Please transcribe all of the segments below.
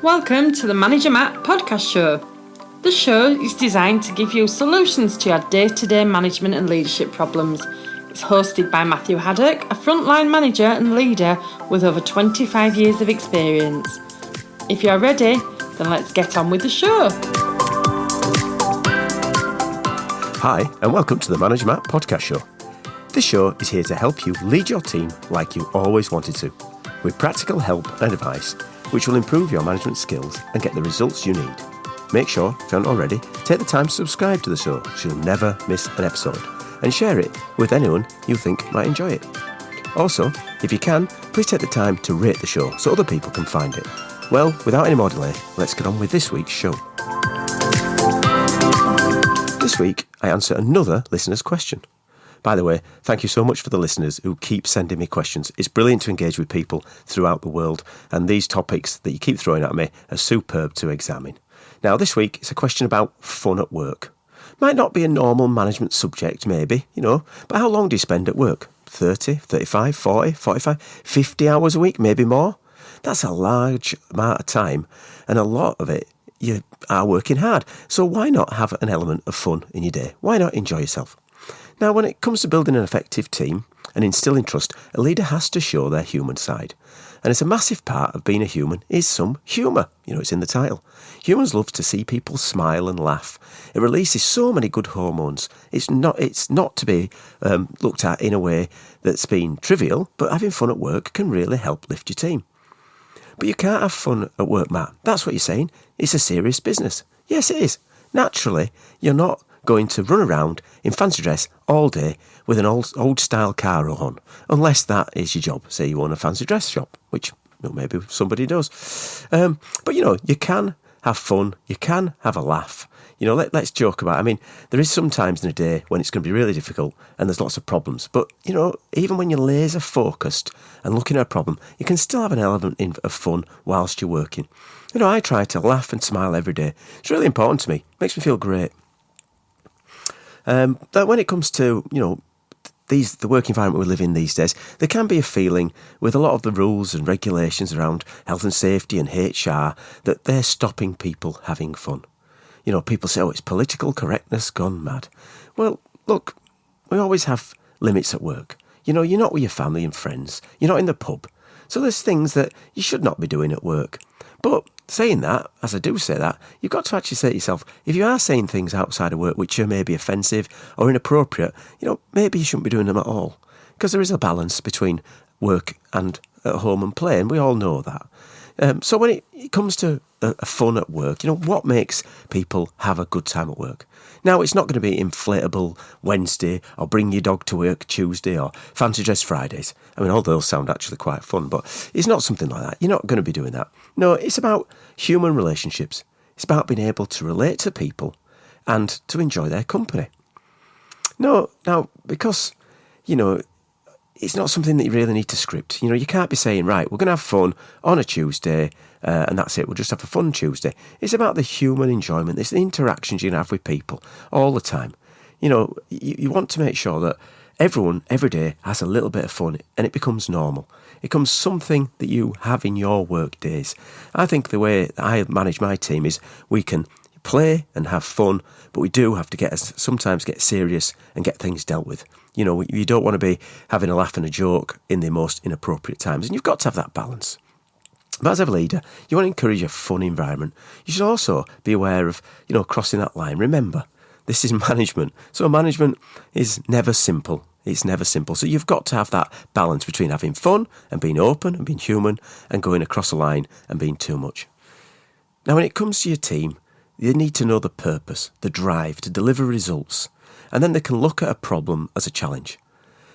Welcome to the Manager Matt podcast show. The show is designed to give you solutions to your day-to-day management and leadership problems. It's hosted by Matthew Haddock, a frontline manager and leader with over 25 years of experience. If you're ready, then let's get on with the show. Hi, and welcome to the Manager Matt podcast show. This show is here to help you lead your team like you always wanted to, with practical help and advice, which will improve your management skills and get the results you need. Make sure, if you haven't already, take the time to subscribe to the show so you'll never miss an episode, and share it with anyone you think might enjoy it. Also, if you can, please take the time to rate the show so other people can find it. Well, without any more delay, let's get on with this week's show. This week, I answer another listener's question. By the way, thank you so much for the listeners who keep sending me questions. It's brilliant to engage with people throughout the world, and these topics that you keep throwing at me are superb to examine. Now, this week, it's a question about fun at work. Might not be a normal management subject, maybe, but how long do you spend at work? 30, 35, 40, 45, 50 hours a week, maybe more? That's a large amount of time, and a lot of it you are working hard. So why not have an element of fun in your day? Why not enjoy yourself? Now, when it comes to building an effective team and instilling trust, a leader has to show their human side. And it's a massive part of being a human is some humour. It's in the title. Humans love to see people smile and laugh. It releases so many good hormones. It's not to be looked at in a way that's been trivial, but having fun at work can really help lift your team. But you can't have fun at work, Matt. That's what you're saying. It's a serious business. Yes, it is. Naturally, you're not going to run around in fancy dress all day with an old style car on, unless that is your job. Say you own a fancy dress shop, which maybe somebody does. But you can have fun, you can have a laugh. Let's joke about it. There is some times in a day when it's going to be really difficult and there's lots of problems. But, even when you're laser focused and looking at a problem, you can still have an element of fun whilst you're working. I try to laugh and smile every day. It's really important to me. It makes me feel great. That when it comes to, the work environment we live in these days, there can be a feeling with a lot of the rules and regulations around health and safety and HR that they're stopping people having fun. People say, it's political correctness gone mad. Well, look, we always have limits at work. You're not with your family and friends. You're not in the pub. So there's things that you should not be doing at work. But saying that, as I do say that, you've got to actually say to yourself, if you are saying things outside of work which are maybe offensive or inappropriate, maybe you shouldn't be doing them at all. Because there is a balance between work and at home and play, and we all know that. So when it comes to fun at work, what makes people have a good time at work? Now, it's not going to be inflatable Wednesday or bring your dog to work Tuesday or fancy dress Fridays. All those sound actually quite fun, but it's not something like that. You're not going to be doing that. No, it's about human relationships. It's about being able to relate to people and to enjoy their company. No, now, because, it's not something that you really need to script. You can't be saying, right, we're going to have fun on a Tuesday and that's it. We'll just have a fun Tuesday. It's about the human enjoyment. It's the interactions you can have with people all the time. You want to make sure that everyone, every day, has a little bit of fun and it becomes normal. It becomes something that you have in your work days. I think the way I manage my team is we can play and have fun, but we do have to sometimes get serious and get things dealt with. You don't want to be having a laugh and a joke in the most inappropriate times, and you've got to have that balance. But as a leader, you want to encourage a fun environment. You should also be aware of, crossing that line. Remember, this is management. So management is never simple. It's never simple. So you've got to have that balance between having fun and being open and being human and going across a line and being too much. Now, when it comes to your team, they need to know the purpose, the drive to deliver results, and then they can look at a problem as a challenge.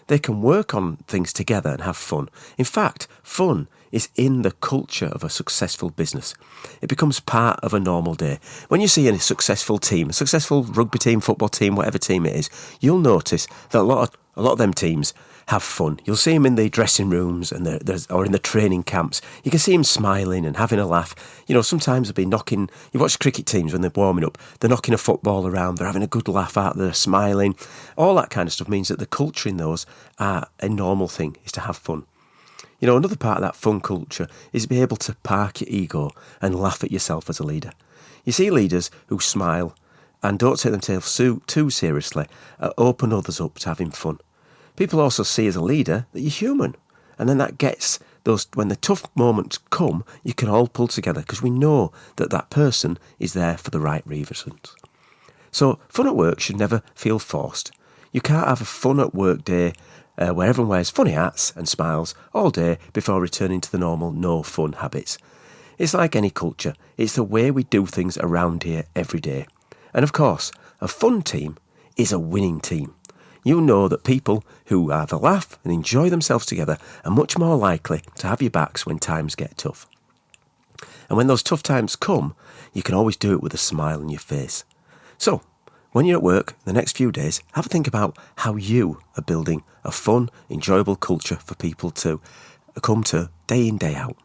They can work on things together and have fun. In fact, fun is in the culture of a successful business. It becomes part of a normal day. When you see a successful team, a successful rugby team, football team, whatever team it is, you'll notice that a lot of them teams have fun. You'll see them in the dressing rooms and or in the training camps. You can see them smiling and having a laugh. Sometimes they'll be knocking. You watch cricket teams when they're warming up. They're knocking a football around. They're having a good laugh out. They're smiling. All that kind of stuff means that the culture in those are a normal thing, is to have fun. You know, another part of that fun culture is to be able to park your ego and laugh at yourself as a leader. You see leaders who smile and don't take themselves too seriously, open others up to having fun. People also see as a leader that you're human, and then that gets those, when the tough moments come, you can all pull together because we know that that person is there for the right reasons. So fun at work should never feel forced. You can't have a fun at work day where everyone wears funny hats and smiles all day before returning to the normal no fun habits. It's like any culture, it's the way we do things around here every day. And of course, a fun team is a winning team. You know that people who either laugh and enjoy themselves together are much more likely to have your backs when times get tough. And when those tough times come, you can always do it with a smile on your face. So, when you're at work the next few days, have a think about how you are building a fun, enjoyable culture for people to come to day in, day out.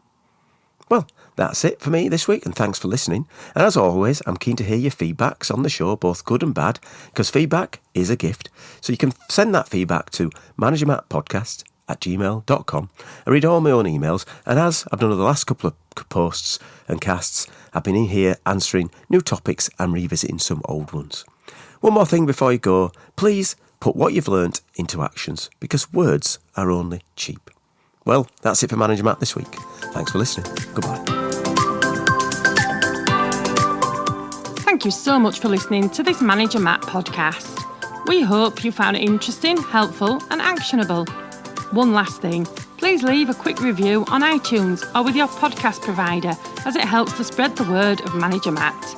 Well, that's it for me this week, and thanks for listening. And as always, I'm keen to hear your feedbacks on the show, both good and bad, because feedback is a gift. So you can send that feedback to managermattpodcast@gmail.com. I read all my own emails, and as I've done over the last couple of posts and casts, I've been in here answering new topics and revisiting some old ones. One more thing before you go, please put what you've learnt into actions, because words are only cheap. Well, that's it for Manager Matt this week. Thanks for listening. Goodbye. Thank you so much for listening to this Manager Matt podcast. We hope you found it interesting, helpful and actionable. One last thing, please leave a quick review on iTunes or with your podcast provider, as it helps to spread the word of Manager Matt.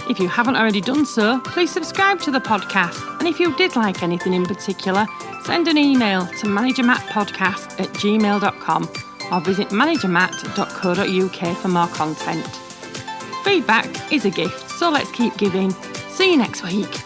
If you haven't already done so, please subscribe to the podcast, and if you did like anything in particular, send an email to managermattpodcast@gmail.com or visit managermatt.co.uk for more content. Feedback is a gift, so let's keep giving. See you next week.